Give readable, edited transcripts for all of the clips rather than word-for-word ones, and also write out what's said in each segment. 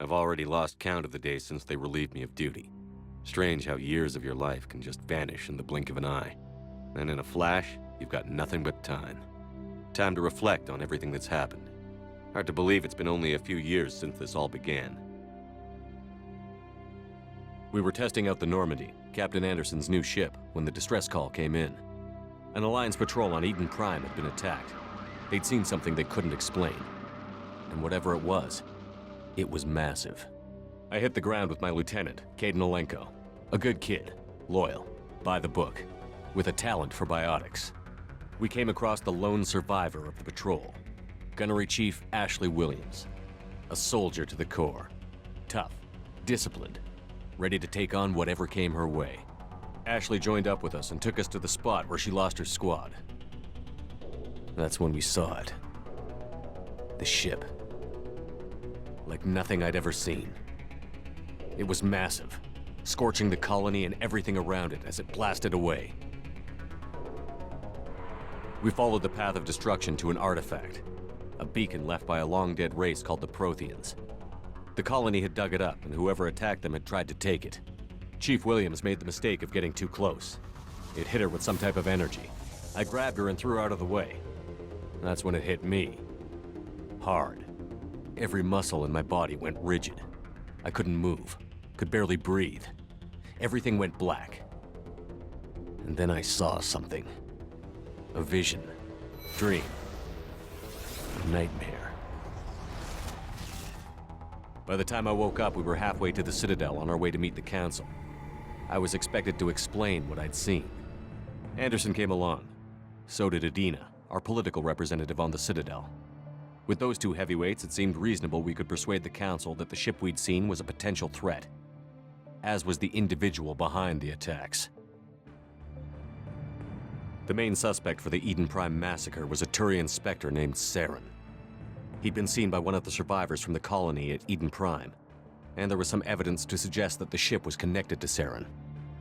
I've already lost count of the days since they relieved me of duty. Strange how years of your life can just vanish in the blink of an eye. And in a flash, you've got nothing but time. Time to reflect on everything that's happened. Hard to believe it's been only a few years since this all began. We were testing out the Normandy, Captain Anderson's new ship, when the distress call came in. An Alliance patrol on Eden Prime had been attacked. They'd seen something they couldn't explain. And whatever it was massive. I hit the ground with my lieutenant, Caden Olenko. A good kid, loyal, by the book, with a talent for biotics. We came across the lone survivor of the patrol, Gunnery Chief Ashley Williams. A soldier to the core. Tough, disciplined, ready to take on whatever came her way. Ashley joined up with us and took us to the spot where she lost her squad. That's when we saw it. The ship. Like nothing I'd ever seen. It was massive, scorching the colony and everything around it as it blasted away. We followed the path of destruction to an artifact, a beacon left by a long-dead race called the Protheans. The colony had dug it up, and whoever attacked them had tried to take it. Chief Williams made the mistake of getting too close. It hit her with some type of energy. I grabbed her and threw her out of the way. That's when it hit me. Hard. Every muscle in my body went rigid. I couldn't move, could barely breathe. Everything went black. And then I saw something. A vision. Dream. A nightmare. By the time I woke up, we were halfway to the Citadel on our way to meet the Council. I was expected to explain what I'd seen. Anderson came along. So did Adina, our political representative on the Citadel. With those two heavyweights, it seemed reasonable we could persuade the Council that the ship we'd seen was a potential threat, as was the individual behind the attacks. The main suspect for the Eden Prime massacre was a Turian Spectre named Saren. He'd been seen by one of the survivors from the colony at Eden Prime, and there was some evidence to suggest that the ship was connected to Saren.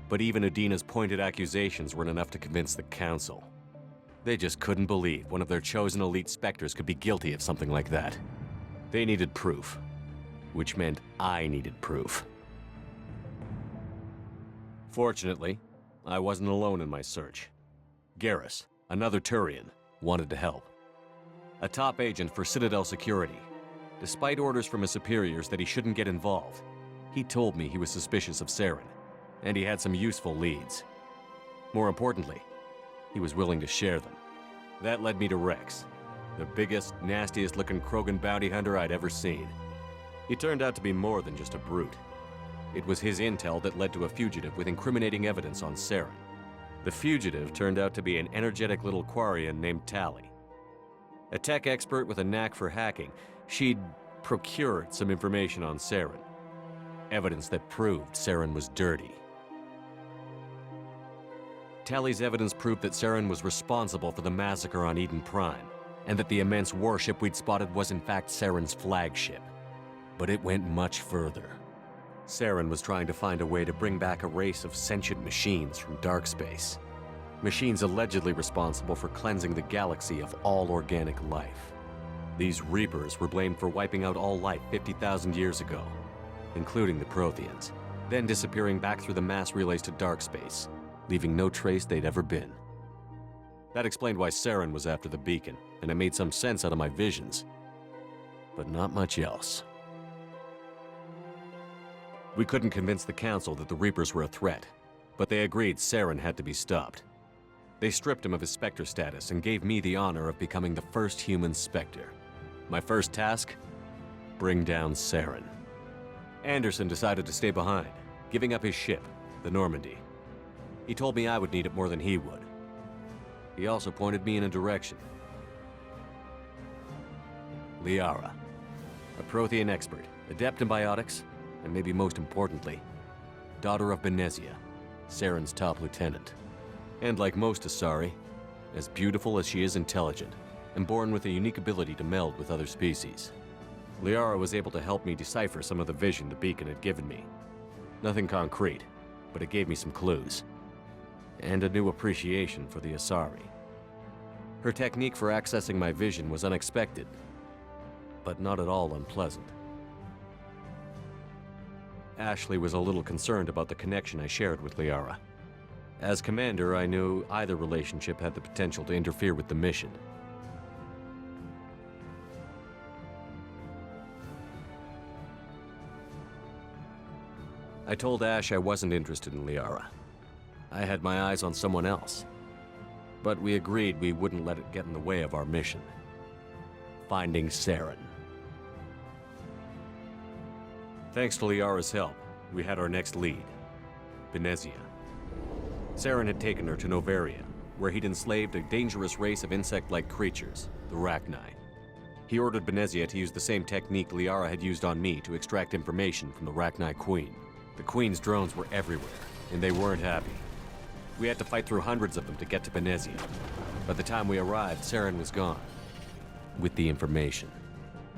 But even Adina's pointed accusations weren't enough to convince the Council. They just couldn't believe one of their chosen elite Spectres could be guilty of something like that. They needed proof, which meant I needed proof. Fortunately, I wasn't alone in my search. Garrus, another Turian, wanted to help. A top agent for Citadel Security. Despite orders from his superiors that he shouldn't get involved, he told me he was suspicious of Saren, and he had some useful leads. More importantly, he was willing to share them. That led me to Rex, the biggest, nastiest-looking Krogan bounty hunter I'd ever seen. He turned out to be more than just a brute. It was his intel that led to a fugitive with incriminating evidence on Saren. The fugitive turned out to be an energetic little Quarian named Tali. A tech expert with a knack for hacking, she'd procured some information on Saren. Evidence that proved Saren was dirty. Tali's evidence proved that Saren was responsible for the massacre on Eden Prime, and that the immense warship we'd spotted was in fact Saren's flagship. But it went much further. Saren was trying to find a way to bring back a race of sentient machines from dark space. Machines allegedly responsible for cleansing the galaxy of all organic life. These Reapers were blamed for wiping out all life 50,000 years ago, including the Protheans, then disappearing back through the mass relays to dark space, leaving no trace they'd ever been. That explained why Saren was after the beacon, and it made some sense out of my visions. But not much else. We couldn't convince the Council that the Reapers were a threat, but they agreed Saren had to be stopped. They stripped him of his Spectre status and gave me the honor of becoming the first human Spectre. My first task? Bring down Saren. Anderson decided to stay behind, giving up his ship, the Normandy. He told me I would need it more than he would. He also pointed me in a direction. Liara, a Prothean expert, adept in biotics, and maybe most importantly, daughter of Benezia, Saren's top lieutenant. And like most Asari, as beautiful as she is intelligent, and born with a unique ability to meld with other species. Liara was able to help me decipher some of the vision the beacon had given me. Nothing concrete, but it gave me some clues. And a new appreciation for the Asari. Her technique for accessing my vision was unexpected, but not at all unpleasant. Ashley was a little concerned about the connection I shared with Liara. As commander, I knew either relationship had the potential to interfere with the mission. I told Ash I wasn't interested in Liara. I had my eyes on someone else. But we agreed we wouldn't let it get in the way of our mission. Finding Saren. Thanks to Liara's help, we had our next lead, Benezia. Saren had taken her to Novaria, where he'd enslaved a dangerous race of insect-like creatures, the Rachni. He ordered Benezia to use the same technique Liara had used on me to extract information from the Rachni Queen. The Queen's drones were everywhere, and they weren't happy. We had to fight through hundreds of them to get to Benezia. By the time we arrived, Saren was gone. With the information.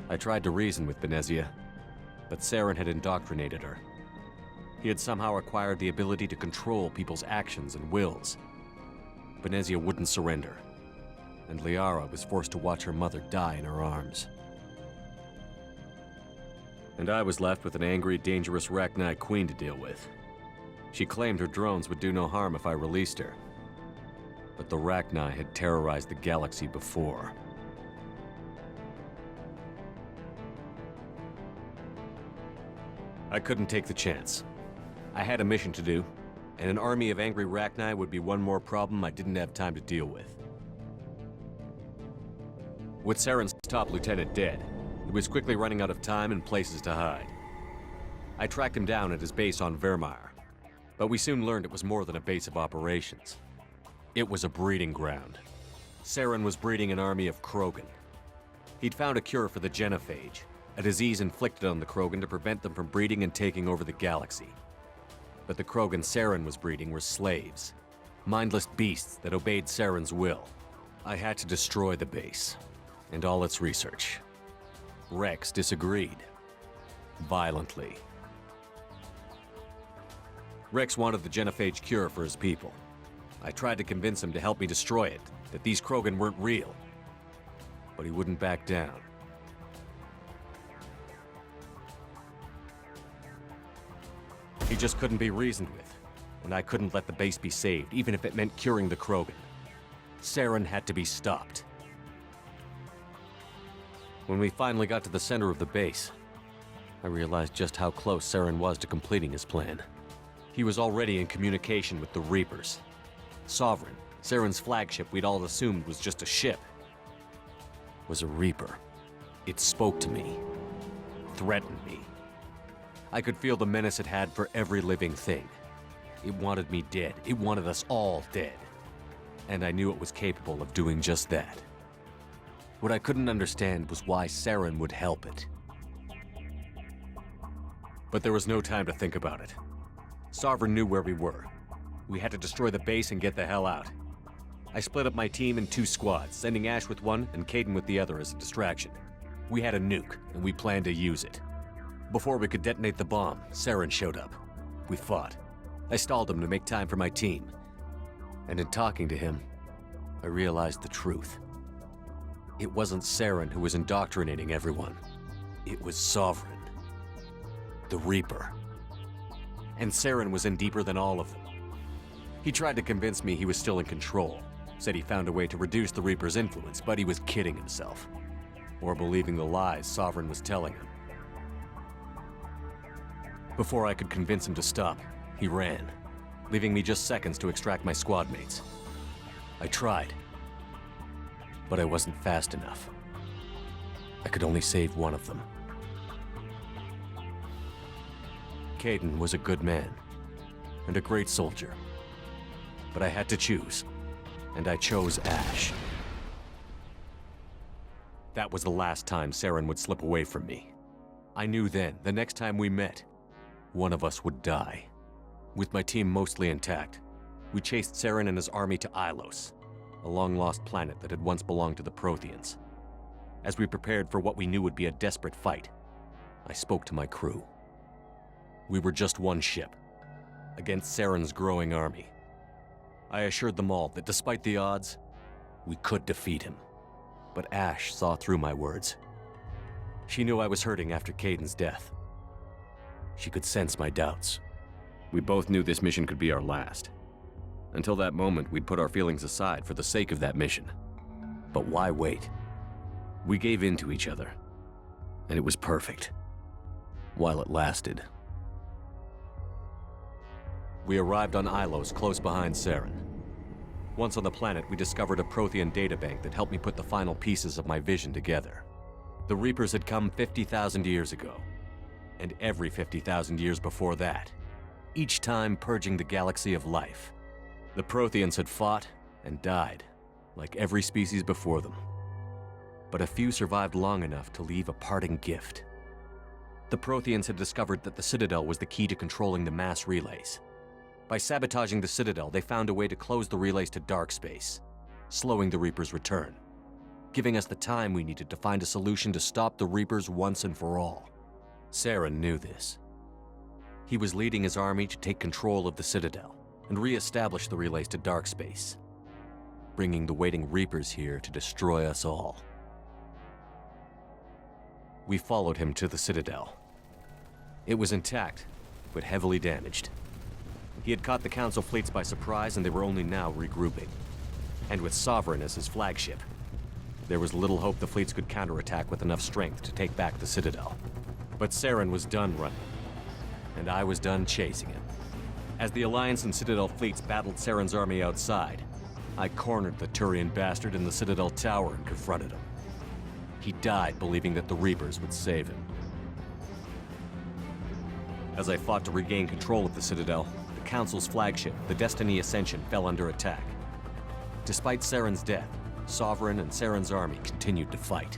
I tried to reason with Benezia, but Saren had indoctrinated her. He had somehow acquired the ability to control people's actions and wills. Benezia wouldn't surrender, and Liara was forced to watch her mother die in her arms. And I was left with an angry, dangerous Rachni Queen to deal with. She claimed her drones would do no harm if I released her. But the Rachni had terrorized the galaxy before. I couldn't take the chance. I had a mission to do, and an army of angry Rachni would be one more problem I didn't have time to deal with. With Saren's top lieutenant dead, he was quickly running out of time and places to hide. I tracked him down at his base on Vermeer, but we soon learned it was more than a base of operations. It was a breeding ground. Saren was breeding an army of Krogan. He'd found a cure for the genophage, a disease inflicted on the Krogan to prevent them from breeding and taking over the galaxy. But the Krogan Saren was breeding were slaves, mindless beasts that obeyed Saren's will. I had to destroy the base, and all its research. Rex disagreed. Violently. Rex wanted the genophage cure for his people. I tried to convince him to help me destroy it, that these Krogan weren't real. But he wouldn't back down. He just couldn't be reasoned with, and I couldn't let the base be saved, even if it meant curing the Krogan. Saren had to be stopped. When we finally got to the center of the base, I realized just how close Saren was to completing his plan. He was already in communication with the Reapers. Sovereign, Saren's flagship we'd all assumed was just a ship, was a Reaper. It spoke to me, threatened me. I could feel the menace it had for every living thing. It wanted me dead. It wanted us all dead. And I knew it was capable of doing just that. What I couldn't understand was why Saren would help it. But there was no time to think about it. Sovereign knew where we were. We had to destroy the base and get the hell out. I split up my team in 2 squads, sending Ash with one and Kaidan with the other as a distraction. We had a nuke, and we planned to use it. Before we could detonate the bomb, Saren showed up. We fought. I stalled him to make time for my team. And in talking to him, I realized the truth. It wasn't Saren who was indoctrinating everyone. It was Sovereign. The Reaper. And Saren was in deeper than all of them. He tried to convince me he was still in control. Said he found a way to reduce the Reaper's influence, but he was kidding himself. Or believing the lies Sovereign was telling him. Before I could convince him to stop, he ran, leaving me just seconds to extract my squad mates. I tried, but I wasn't fast enough. I could only save one of them. Kaidan was a good man, and a great soldier. But I had to choose, and I chose Ash. That was the last time Saren would slip away from me. I knew then, the next time we met, one of us would die. With my team mostly intact, we chased Saren and his army to Ilos, a long-lost planet that had once belonged to the Protheans. As we prepared for what we knew would be a desperate fight, I spoke to my crew. We were just one ship, against Saren's growing army. I assured them all that despite the odds, we could defeat him. But Ash saw through my words. She knew I was hurting after Kaidan's death. She could sense my doubts. We both knew this mission could be our last. Until that moment, we'd put our feelings aside for the sake of that mission. But why wait? We gave in to each other, and it was perfect. While it lasted. We arrived on Ilos close behind Saren. Once on the planet, we discovered a Prothean databank that helped me put the final pieces of my vision together. The Reapers had come 50,000 years ago, and every 50,000 years before that, each time purging the galaxy of life. The Protheans had fought and died, like every species before them. But a few survived long enough to leave a parting gift. The Protheans had discovered that the Citadel was the key to controlling the mass relays. By sabotaging the Citadel, they found a way to close the relays to dark space, slowing the Reapers' return, giving us the time we needed to find a solution to stop the Reapers once and for all. Saren knew this. He was leading his army to take control of the Citadel and re-establish the relays to dark space, bringing the waiting Reapers here to destroy us all. We followed him to the Citadel. It was intact, but heavily damaged. He had caught the Council fleets by surprise, and they were only now regrouping. And with Sovereign as his flagship, there was little hope the fleets could counterattack with enough strength to take back the Citadel. But Saren was done running, and I was done chasing him. As the Alliance and Citadel fleets battled Saren's army outside, I cornered the Turian bastard in the Citadel tower and confronted him. He died believing that the Reapers would save him. As I fought to regain control of the Citadel, the Council's flagship, the Destiny Ascension, fell under attack. Despite Saren's death, Sovereign and Saren's army continued to fight.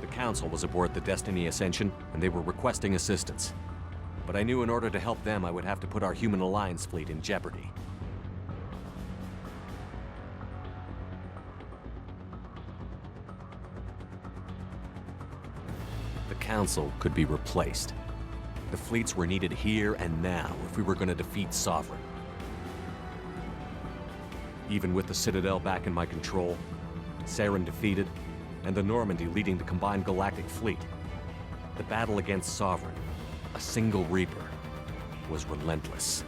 The Council was aboard the Destiny Ascension, and they were requesting assistance. But I knew in order to help them, I would have to put our Human Alliance fleet in jeopardy. The Council could be replaced. The fleets were needed here and now if we were going to defeat Sovereign. Even with the Citadel back in my control, Saren defeated, and the Normandy leading the combined galactic fleet, the battle against Sovereign, a single Reaper, was relentless.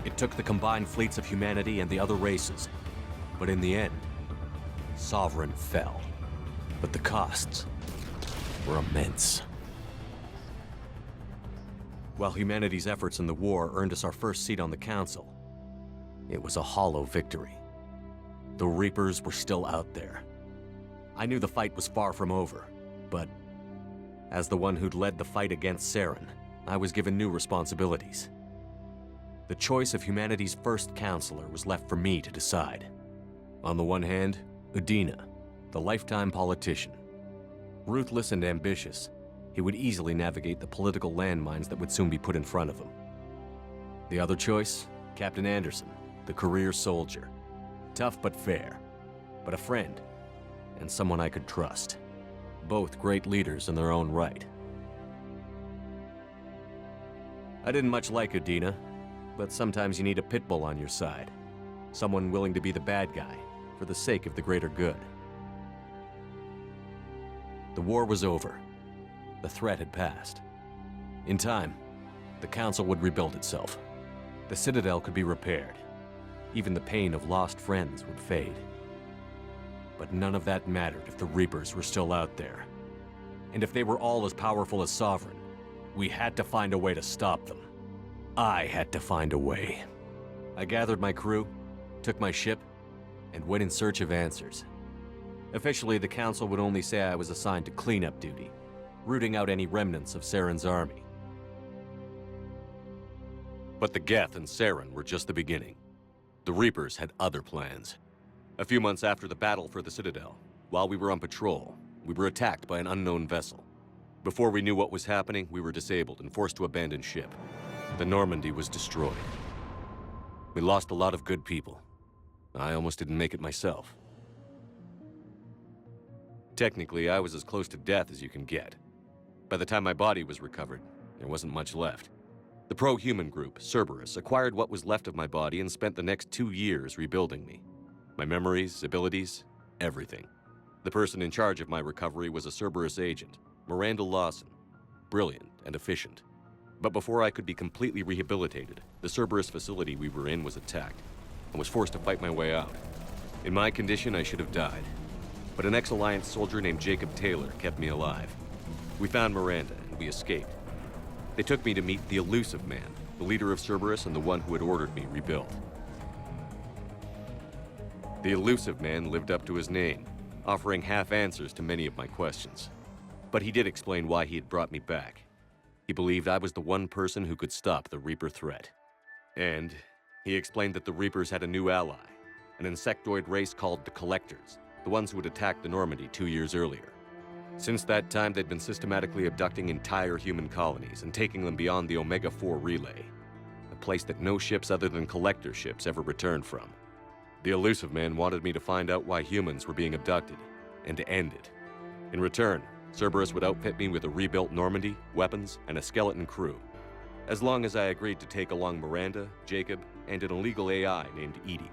It took the combined fleets of humanity and the other races, but in the end, Sovereign fell. But the costs were immense. While humanity's efforts in the war earned us our first seat on the Council, it was a hollow victory. The Reapers were still out there. I knew the fight was far from over, but as the one who'd led the fight against Saren, I was given new responsibilities. The choice of humanity's first counselor was left for me to decide. On the one hand, Udina, the lifetime politician. Ruthless and ambitious, he would easily navigate the political landmines that would soon be put in front of him. The other choice, Captain Anderson, the career soldier. Tough but fair, but a friend, and someone I could trust. Both great leaders in their own right. I didn't much like Udina, but sometimes you need a pit bull on your side. Someone willing to be the bad guy, for the sake of the greater good. The war was over. The threat had passed. In time, the Council would rebuild itself. The Citadel could be repaired. Even the pain of lost friends would fade. But none of that mattered if the Reapers were still out there. And if they were all as powerful as Sovereign, we had to find a way to stop them. I had to find a way. I gathered my crew, took my ship, and went in search of answers. Officially, the Council would only say I was assigned to cleanup duty, rooting out any remnants of Saren's army. But the Geth and Saren were just the beginning. The Reapers had other plans. A few months after the battle for the Citadel, while we were on patrol, we were attacked by an unknown vessel. Before we knew what was happening, we were disabled and forced to abandon ship. The Normandy was destroyed. We lost a lot of good people. I almost didn't make it myself. Technically, I was as close to death as you can get. By the time my body was recovered, there wasn't much left. The pro-human group, Cerberus, acquired what was left of my body and spent the next 2 years rebuilding me. My memories, abilities, everything. The person in charge of my recovery was a Cerberus agent, Miranda Lawson. Brilliant and efficient. But before I could be completely rehabilitated, the Cerberus facility we were in was attacked, and was forced to fight my way out. In my condition, I should have died. But an ex-Alliance soldier named Jacob Taylor kept me alive. We found Miranda, and we escaped. They took me to meet the Elusive Man, the leader of Cerberus and the one who had ordered me rebuilt. The Elusive Man lived up to his name, offering half answers to many of my questions. But he did explain why he had brought me back. He believed I was the one person who could stop the Reaper threat. And he explained that the Reapers had a new ally, an insectoid race called the Collectors, the ones who had attacked the Normandy 2 years earlier. Since that time, they'd been systematically abducting entire human colonies and taking them beyond the Omega-4 relay, a place that no ships other than Collector ships ever returned from. The Elusive Man wanted me to find out why humans were being abducted, and to end it. In return, Cerberus would outfit me with a rebuilt Normandy, weapons, and a skeleton crew, as long as I agreed to take along Miranda, Jacob, and an illegal AI named Edie.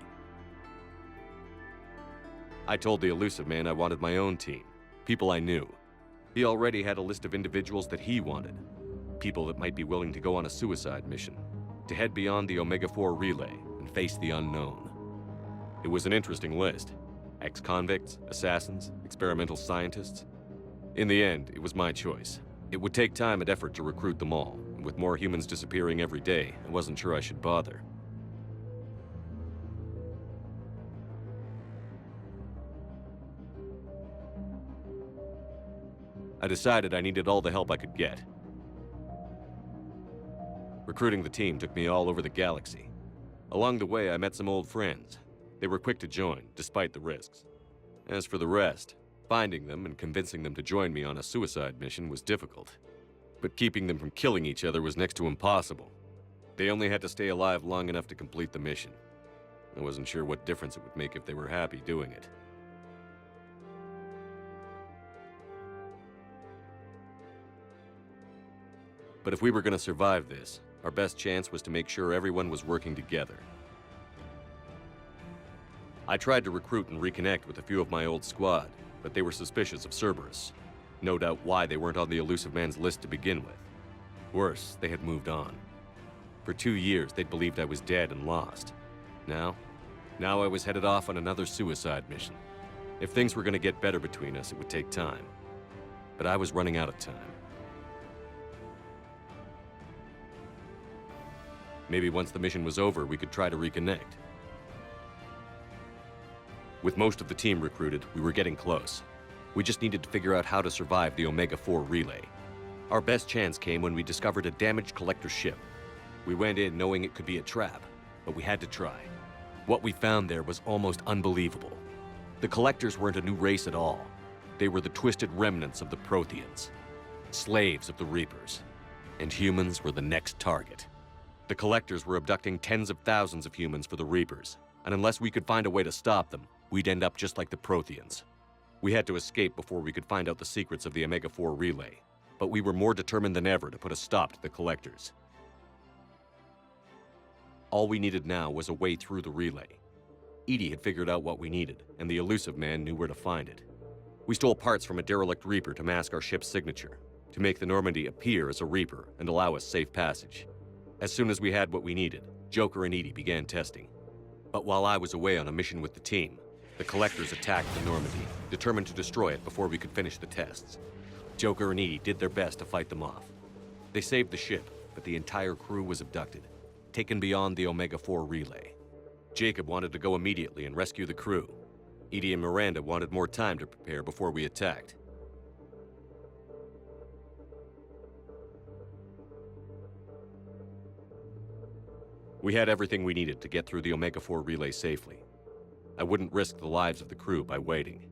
I told the Elusive Man I wanted my own team, people I knew. He already had a list of individuals that he wanted, people that might be willing to go on a suicide mission, to head beyond the Omega-4 relay and face the unknown. It was an interesting list. Ex-convicts, assassins, experimental scientists. In the end, it was my choice. It would take time and effort to recruit them all, and with more humans disappearing every day, I wasn't sure I should bother. I decided I needed all the help I could get. Recruiting the team took me all over the galaxy. Along the way, I met some old friends. They were quick to join, despite the risks. As for the rest, finding them and convincing them to join me on a suicide mission was difficult. But keeping them from killing each other was next to impossible. They only had to stay alive long enough to complete the mission. I wasn't sure what difference it would make if they were happy doing it. But if we were going to survive this, our best chance was to make sure everyone was working together. I tried to recruit and reconnect with a few of my old squad, but they were suspicious of Cerberus. No doubt why they weren't on the Elusive Man's list to begin with. Worse, they had moved on. For 2 years, they'd believed I was dead and lost. Now I was headed off on another suicide mission. If things were going to get better between us, it would take time. But I was running out of time. Maybe once the mission was over, we could try to reconnect. With most of the team recruited, we were getting close. We just needed to figure out how to survive the Omega-4 relay. Our best chance came when we discovered a damaged Collector ship. We went in knowing it could be a trap, but we had to try. What we found there was almost unbelievable. The Collectors weren't a new race at all. They were the twisted remnants of the Protheans, slaves of the Reapers, and humans were the next target. The Collectors were abducting tens of thousands of humans for the Reapers, and unless we could find a way to stop them, we'd end up just like the Protheans. We had to escape before we could find out the secrets of the Omega-4 relay, but we were more determined than ever to put a stop to the Collectors. All we needed now was a way through the relay. Edie had figured out what we needed, and the Elusive Man knew where to find it. We stole parts from a derelict Reaper to mask our ship's signature, to make the Normandy appear as a Reaper and allow us safe passage. As soon as we had what we needed, Joker and Edie began testing. But while I was away on a mission with the team, the Collectors attacked the Normandy, determined to destroy it before we could finish the tests. Joker and Edie did their best to fight them off. They saved the ship, but the entire crew was abducted, taken beyond the Omega-4 relay. Jacob wanted to go immediately and rescue the crew. Edie and Miranda wanted more time to prepare before we attacked. We had everything we needed to get through the Omega-4 relay safely. I wouldn't risk the lives of the crew by waiting.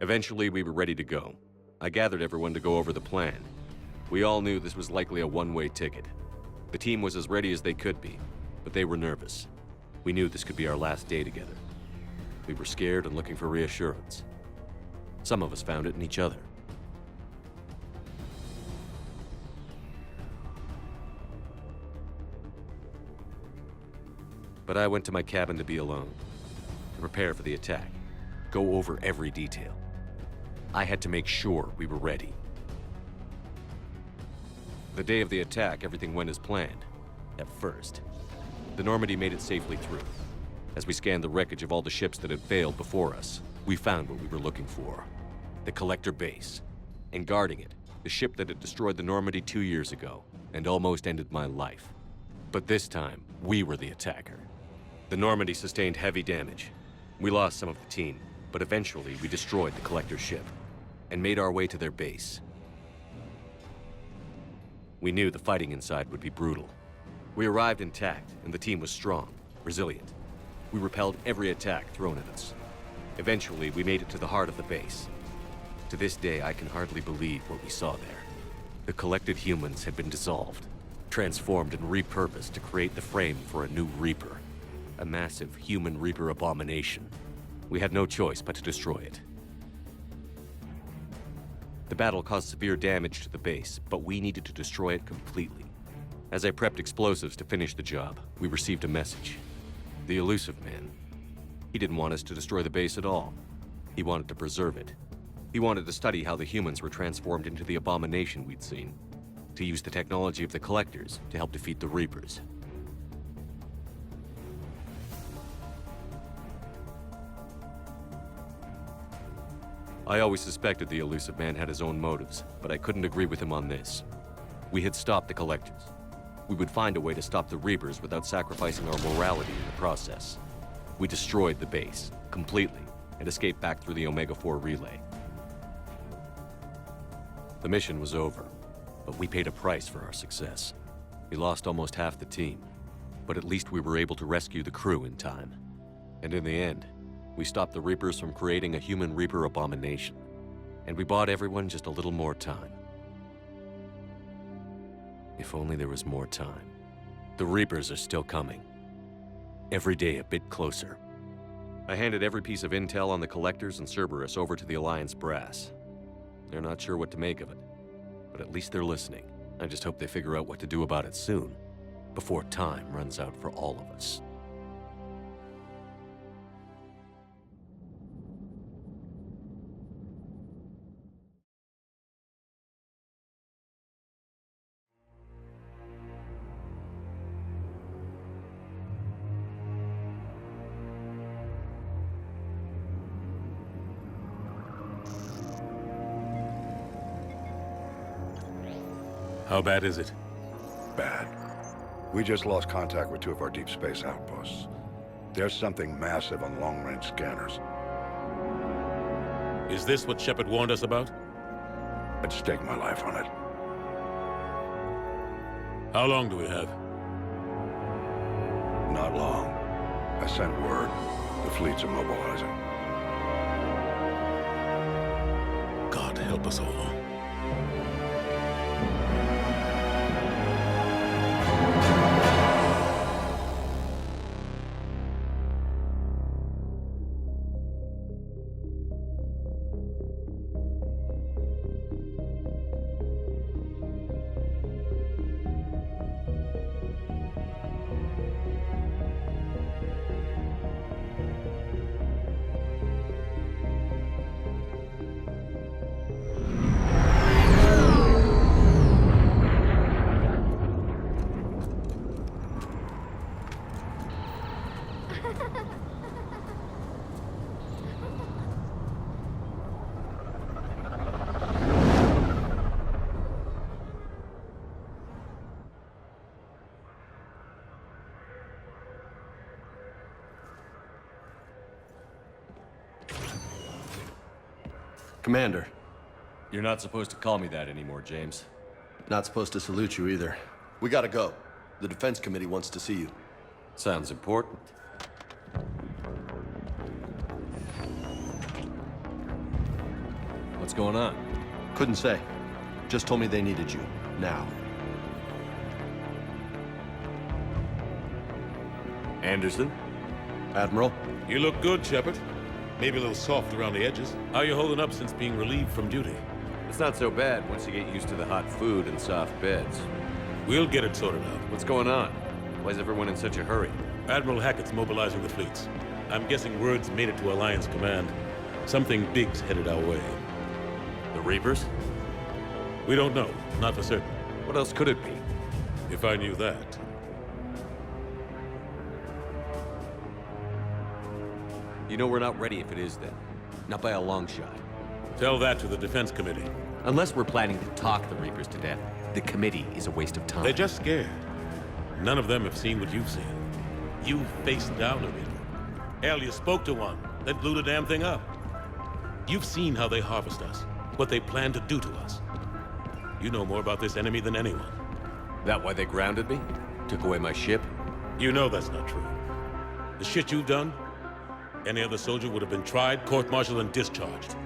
Eventually, we were ready to go. I gathered everyone to go over the plan. We all knew this was likely a one-way ticket. The team was as ready as they could be, but they were nervous. We knew this could be our last day together. We were scared and looking for reassurance. Some of us found it in each other. But I went to my cabin to be alone, to prepare for the attack, go over every detail. I had to make sure we were ready. The day of the attack, everything went as planned. At first. The Normandy made it safely through. As we scanned the wreckage of all the ships that had failed before us, we found what we were looking for. The Collector base. And guarding it, the ship that had destroyed the Normandy 2 years ago, and almost ended my life. But this time, we were the attacker. The Normandy sustained heavy damage. We lost some of the team, but eventually we destroyed the Collector ship, and made our way to their base. We knew the fighting inside would be brutal. We arrived intact, and the team was strong, resilient. We repelled every attack thrown at us. Eventually, we made it to the heart of the base. To this day, I can hardly believe what we saw there. The collected humans had been dissolved, transformed and repurposed to create the frame for a new Reaper. A massive human Reaper abomination. We had no choice but to destroy it. The battle caused severe damage to the base, but we needed to destroy it completely. As I prepped explosives to finish the job, we received a message. The elusive man. He didn't want us to destroy the base at all. He wanted to preserve it. He wanted to study how the humans were transformed into the abomination we'd seen. To use the technology of the Collectors to help defeat the Reapers. I always suspected the elusive man had his own motives, but I couldn't agree with him on this. We had stopped the Collectors. We would find a way to stop the Reapers without sacrificing our morality in the process. We destroyed the base, completely, and escaped back through the Omega-4 relay. The mission was over, but we paid a price for our success. We lost almost half the team, but at least we were able to rescue the crew in time. And in the end, we stopped the Reapers from creating a human Reaper abomination. And we bought everyone just a little more time. If only there was more time. The Reapers are still coming. Every day a bit closer. I handed every piece of intel on the Collectors and Cerberus over to the Alliance brass. They're not sure what to make of it, but at least they're listening. I just hope they figure out what to do about it soon, before time runs out for all of us. How bad is it? Bad. We just lost contact with 2 of our deep space outposts. There's something massive on long-range scanners. Is this what Shepard warned us about? I'd stake my life on it. How long do we have? Not long. I sent word. The fleet's immobilizing. God help us all. Commander. You're not supposed to call me that anymore, James. Not supposed to salute you either. We gotta go. The Defense Committee wants to see you. Sounds important. What's going on? Couldn't say. Just told me they needed you. Now. Anderson? Admiral? You look good, Shepard. Maybe a little soft around the edges. How you holding up since being relieved from duty? It's not so bad once you get used to the hot food and soft beds. We'll get it sorted out. What's going on? Why is everyone in such a hurry? Admiral Hackett's mobilizing the fleets. I'm guessing word's made it to Alliance Command. Something big's headed our way. The Reapers? We don't know. Not for certain. What else could it be? If I knew that. You know we're not ready if it is then. Not by a long shot. Tell that to the Defense Committee. Unless we're planning to talk the Reapers to death, the committee is a waste of time. They're just scared. None of them have seen what you've seen. You faced down a Reaper. Hell, you spoke to one, then blew the damn thing up. You've seen how they harvest us, what they plan to do to us. You know more about this enemy than anyone. That why they grounded me? Took away my ship? You know that's not true. The shit you've done, any other soldier would have been tried, court-martialed, and discharged.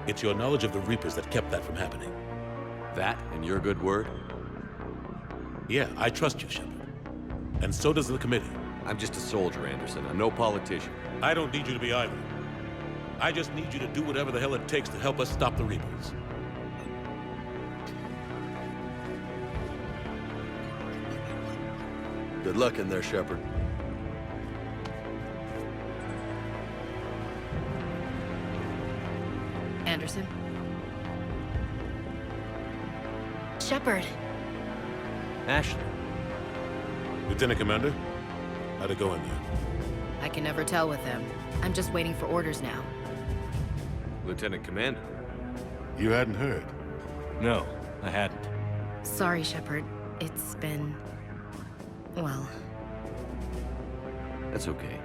It's your knowledge of the Reapers that kept that from happening. That and your good word? Yeah, I trust you, Shepard. And so does the committee. I'm just a soldier, Anderson. I'm no politician. I don't need you to be either. I just need you to do whatever the hell it takes to help us stop the Reapers. Good luck in there, Shepard. Anderson? Shepard. Ashley. Lieutenant Commander, how'd it go in there? I can never tell with them. I'm just waiting for orders now. Lieutenant Commander. You hadn't heard? No, I hadn't. Sorry, Shepard. It's been... well... That's okay.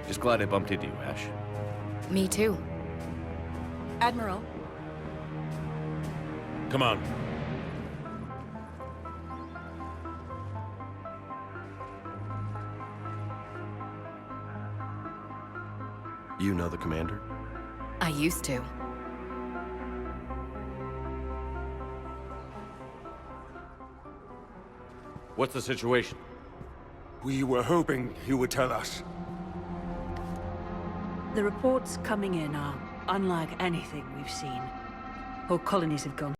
Just glad I bumped into you, Ash. Me too. Admiral, Come on. You know the commander? I used to. What's the situation? We were hoping you would tell us. the reports coming in are unlike anything we've seen. Whole colonies have gone